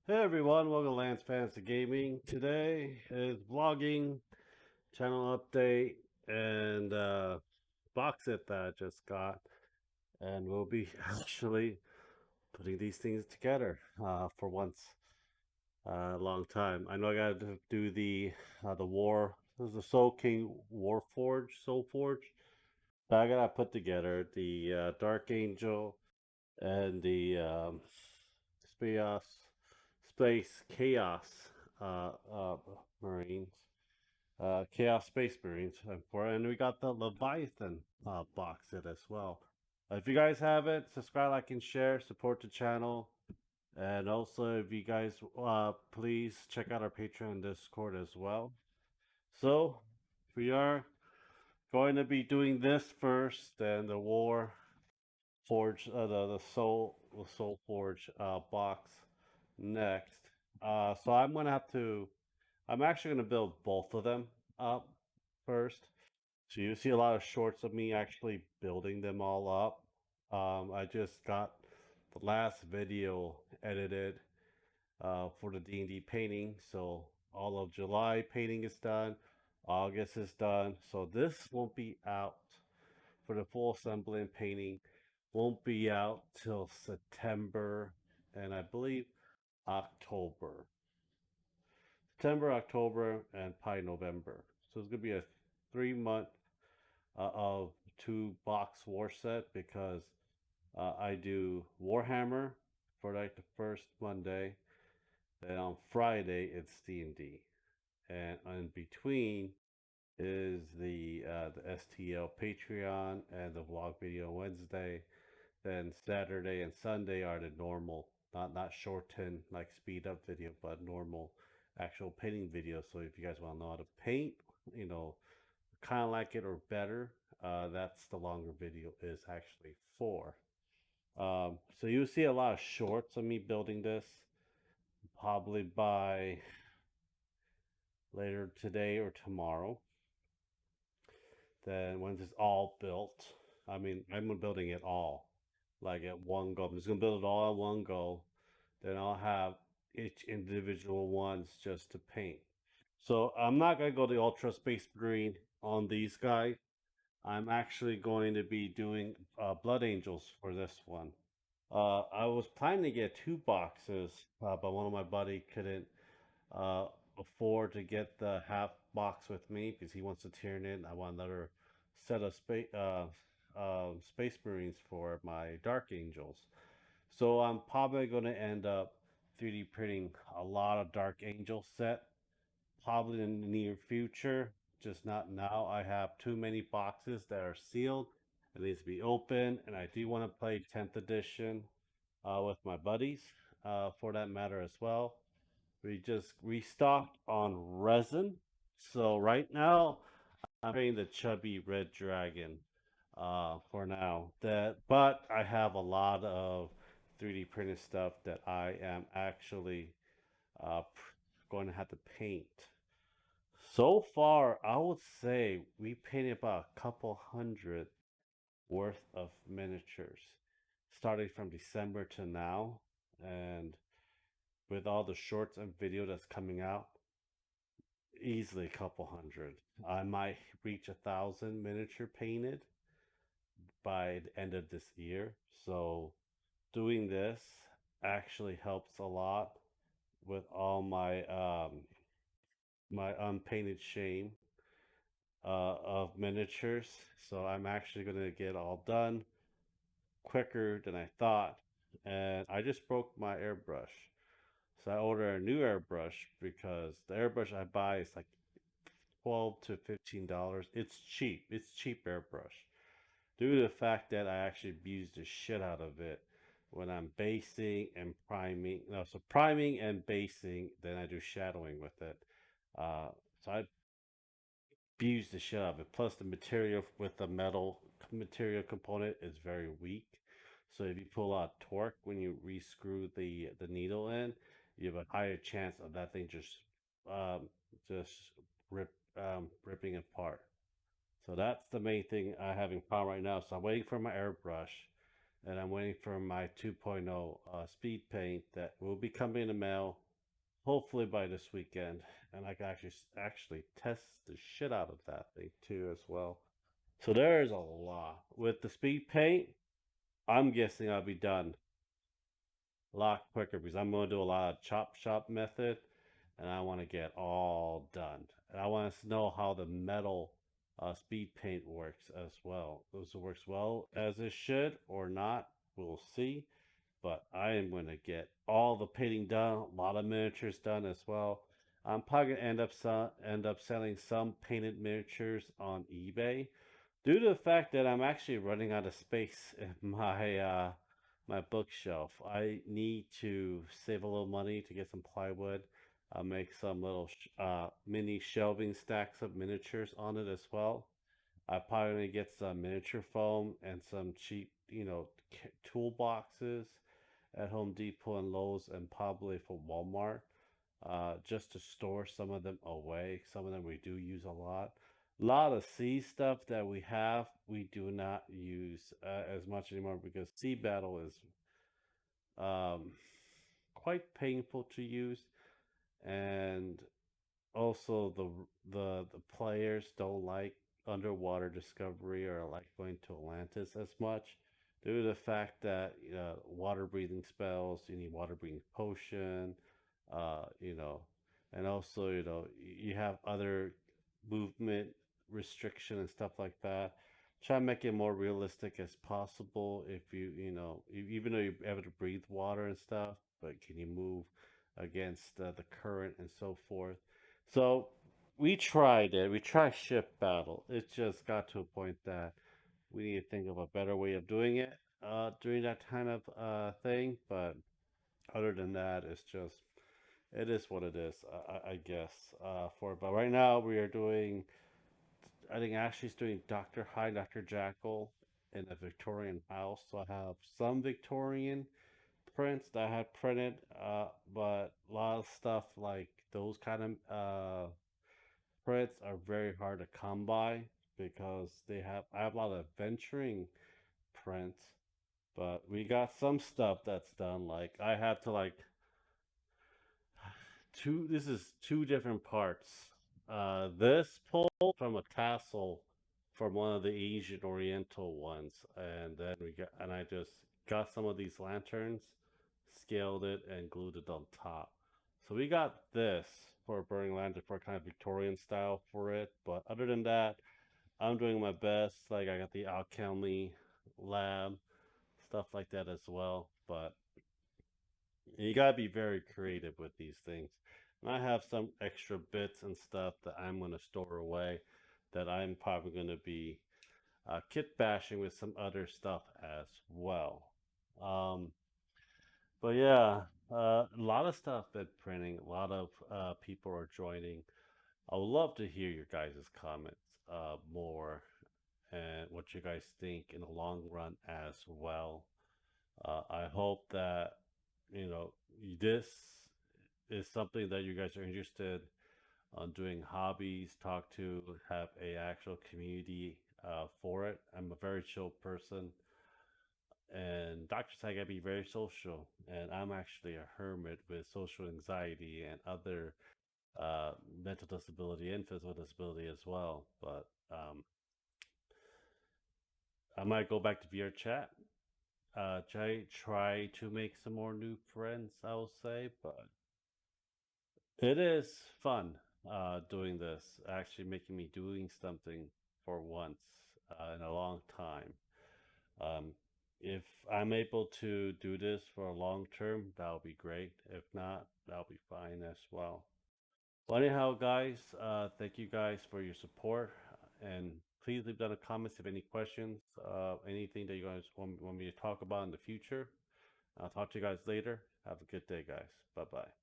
Hey everyone, welcome to Lance Fantasy Gaming. Today is vlogging, channel update, and box set that I just got. And we'll be actually putting these things together for once a long time. I know I gotta do the war. This is the Soul King Soul Forge. But I gotta put together the Dark Angel and the Space Chaos Marines, Chaos Space Marines, and we got the Leviathan box set as well. If you guys have it, subscribe, like, and share. Support the channel, and also if you guys please check out our Patreon and Discord as well. So we are going to be doing this first, then the War Forge, the Soul Forge box next. So I'm gonna have to. I'm actually gonna build both of them up first. So you see a lot of shorts of me actually building them all up. I just got the last video edited for the D&D painting, so all of July painting is done. August is done. So this won't be out for the full assembly and painting. Won't be out till September and I believe October. September, October, and probably November. So it's gonna be a 3 month of 2 box war set because I do Warhammer for like the first Monday. Then on Friday it's D&D, and in between is the STL Patreon and the vlog video Wednesday. Then Saturday and Sunday are the normal, not shortened like speed up video, but normal actual painting videos. So if you guys want to know how to paint, you know, kind of like it or better, that's the longer video is actually for. So you'll see a lot of shorts of me building this, probably by later today or tomorrow. Then once it's all built, I mean, I'm building it all like at one go. I'm just gonna build it all at one go. Then I'll have each individual ones just to paint. So I'm not gonna go the Ultra Space Marine on these guys. I'm actually going to be doing Blood Angels for this one. I was planning to get 2 boxes, but one of my buddy couldn't uh, afford to get the half box with me because he wants to turn in. I want another set of Space Marines for my Dark Angels. So I'm probably going to end up 3D printing a lot of Dark Angel set, probably in the near future, just not now. I have too many boxes that are sealed. It needs to be open, and I do want to play 10th edition with my buddies for that matter as well. We just restocked on resin. So right now I'm playing the chubby red dragon for now. But I have a lot of 3D printed stuff that I am actually going to have to paint. So far, I would say we painted about a couple hundred worth of miniatures, starting from December to now, and with all the shorts and video that's coming out, easily a couple hundred. I might reach 1,000 miniature painted by the end of this year. So doing this actually helps a lot with all my unpainted shame of miniatures. So I'm actually going to get all done quicker than I thought. And I just broke my airbrush. So I ordered a new airbrush because the airbrush I buy is like 12 to $15. It's cheap. It's cheap airbrush. Due to the fact that I actually abuse the shit out of it when I'm basing and priming. No, so priming and basing, then I do shadowing with it. So I abuse the shit out of it. Plus, the material with the metal material component is very weak. So if you pull out torque when you rescrew the needle in, you have a higher chance of that thing um, just ripping apart. So that's the main thing I have in problem right now. So I'm waiting for my airbrush. and I'm waiting for my 2.0 speed paint that will be coming in the mail hopefully by this weekend, and I can actually test the shit out of that thing too as well. So there's a lot with the speed paint. I'm guessing I'll be done a lot quicker because I'm going to do a lot of chop shop method, and I want to get all done. And I want to know how the metal speed paint works as well. If it works well as it should or not, we'll see. But I am going to get all the painting done, a lot of miniatures done as well. I'm probably gonna end up selling some painted miniatures on eBay due to the fact that I'm actually running out of space in my bookshelf. I need to save a little money to get some plywood. I'll make some little mini shelving stacks of miniatures on it as well. I probably gonna get some miniature foam and some cheap, toolboxes at Home Depot and Lowe's and probably for Walmart, just to store some of them away. Some of them we do use a lot. A lot of sea stuff that we have, we do not use as much anymore because sea battle is um, quite painful to use, and also the players don't like underwater discovery or like going to Atlantis as much due to the fact that water breathing spells, you need water breathing potion, uh, you know, and also you have other movement restriction and stuff like that. Try to make it more realistic as possible. If even though you're able to breathe water and stuff, but can you move against the current and so forth? So we tried it. We tried ship battle. It just got to a point that we need to think of a better way of doing it during that kind of thing. But other than that, it is what it is. I guess but right now we are doing. I think Ashley's doing Doctor Hyde, Doctor Jackal in a Victorian house. So I have some Victorian prints that I had printed, but a lot of stuff like those kind of prints are very hard to come by because I have a lot of venturing prints, but we got some stuff that's done. Like I have to like two this is two different parts. This pulled from a tassel from one of the Asian Oriental ones, and then I just got some of these lanterns, scaled it, and glued it on top. So we got this for a burning lantern for kind of Victorian style for it. But other than that, I'm doing my best. Like I got the alchemy lab, stuff like that as well. But you gotta be very creative with these things. And I have some extra bits and stuff that I'm gonna store away that I'm probably gonna be kit bashing with some other stuff as well. Um, but yeah, a lot of stuff been printing. A lot of people are joining. I would love to hear your guys' comments more and what you guys think in the long run as well. I hope that you know this is something that you guys are interested on doing hobbies, talk to, have a actual community for it. I'm a very chill person, and doctors say I gotta be very social, and I'm actually a hermit with social anxiety and other uh, mental disability and physical disability as well. But I might go back to VR chat. Try to make some more new friends. I will say, but it is fun doing this. Actually, making me doing something for once in a long time. Um, if I'm able to do this for a long term, that'll be great. If not, that'll be fine as well. Well, anyhow, guys, thank you guys for your support, and please leave down the comments if any questions, anything that you guys want me to talk about in the future. I'll talk to you guys later. Have a good day, guys. Bye bye.